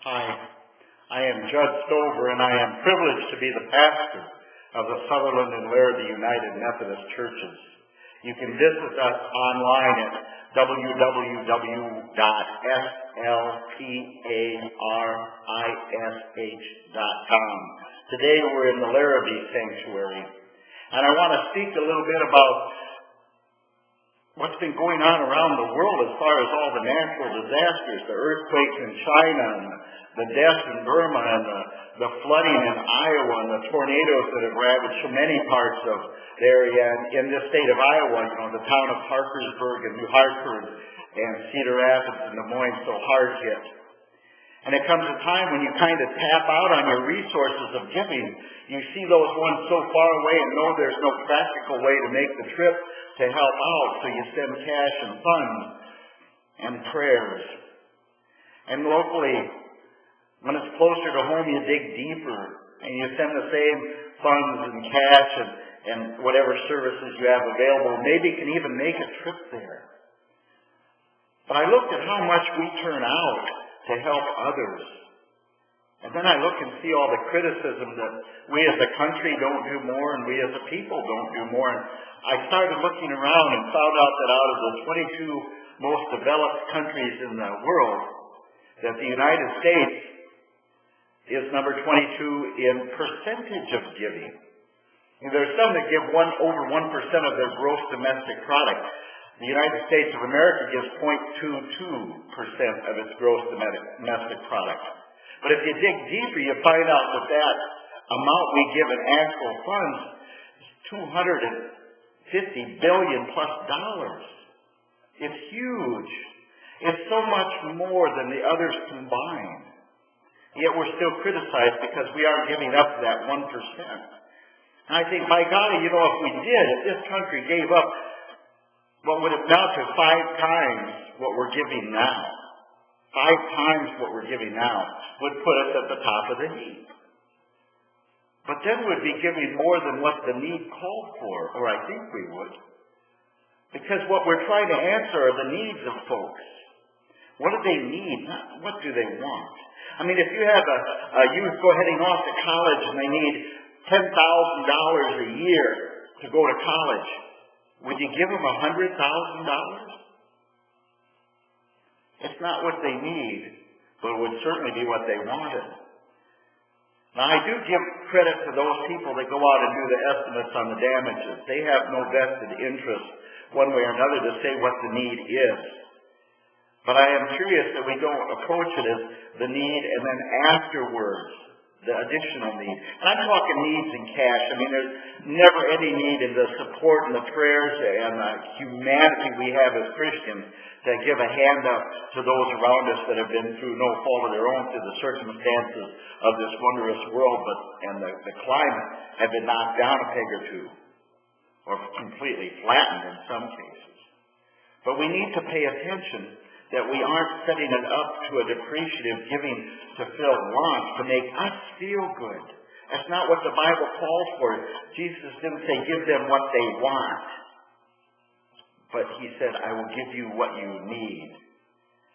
Hi, I am Judd Stover, and I am privileged to be the pastor of the Sutherland and Larrabee United Methodist Churches. You can visit us online at www.slparish.com. Today we're in the Larrabee Sanctuary, and I want to speak a little bit about what's been going on around the world as far as all the natural disasters, the earthquakes in China, and the deaths in Burma, and the flooding in Iowa, and the tornadoes that have ravaged so many parts of the area. And in this state of Iowa, the town of Parkersburg and New Hartford and Cedar Rapids and Des Moines so hard hit. And it comes a time when you kind of tap out on your resources of giving. You see those ones so far away and know there's no practical way to make the trip to help out, so you send cash and funds and prayers. And locally, when it's closer to home, you dig deeper and you send the same funds and cash and whatever services you have available. Maybe you can even make a trip there. But I looked at how much we turn out to help others. And then I look and see all the criticism that we as a country don't do more and we as a people don't do more. And I started looking around and found out that out of the 22 most developed countries in the world, that the United States is number 22 in percentage of giving. And there's some that give over 1% of their gross domestic product. The United States of America gives 0.22% of its gross domestic product. But if you dig deeper, you find out that amount we give in actual funds is $250 billion plus dollars. It's huge. It's so much more than the others combined. Yet we're still criticized because we aren't giving up to that 1%. And I think, my God, if we did, if this country gave up what would amount to 5 times what we're giving now, 5 times what we're giving now, would put us at the top of the heap. But then we'd be giving more than what the need called for, or I think we would. Because what we're trying to answer are the needs of folks. What do they need? Not what do they want? I mean, if you have a youth heading off to college and they need $10,000 a year to go to college, would you give them $100,000? It's not what they need, but it would certainly be what they wanted. Now, I do give credit to those people that go out and do the estimates on the damages. They have no vested interest, one way or another, to say what the need is. But I am curious that we don't approach it as the need and then afterwards the additional need. And I'm talking needs in cash. I mean, there's never any need in the support and the prayers and the humanity we have as Christians to give a hand up to those around us that have been through no fault of their own through the circumstances of this wondrous world, and the climate have been knocked down a peg or two, or completely flattened in some cases. But we need to pay attention that we aren't setting it up to a depreciative giving to fill wants, to make us feel good. That's not what the Bible calls for. Jesus didn't say give them what they want. But he said, I will give you what you need.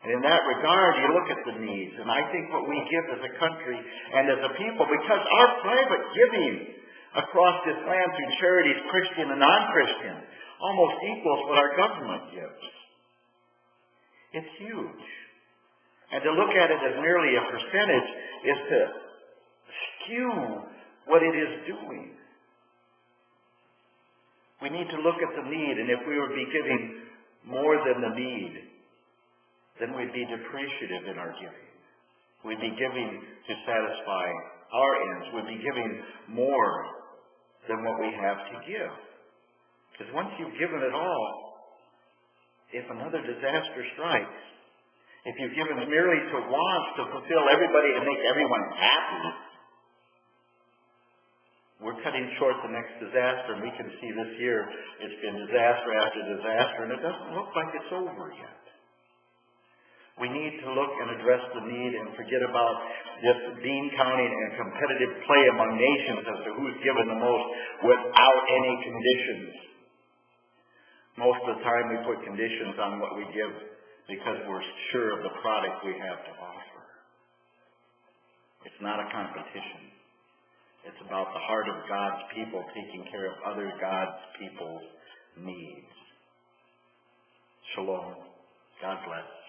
And in that regard, you look at the needs. And I think what we give as a country and as a people, because our private giving across this land through charities, Christian and non-Christian, almost equals what our government gives. It's huge. And to look at it as merely a percentage is to skew what it is doing. We need to look at the need, and if we would be giving more than the need, then we'd be depreciative in our giving. We'd be giving to satisfy our ends. We'd be giving more than what we have to give. Because once you've given it all, if another disaster strikes, if you've given merely to wants to fulfill everybody, to make everyone happy, we're cutting short the next disaster. And we can see this year it's been disaster after disaster, and it doesn't look like it's over yet. We need to look and address the need and forget about this bean counting and competitive play among nations as to who's given the most without any conditions. Most of the time we put conditions on what we give because we're sure of the product we have to offer. not a competition. It's about the heart of God's people taking care of other God's people's needs. Shalom. God bless.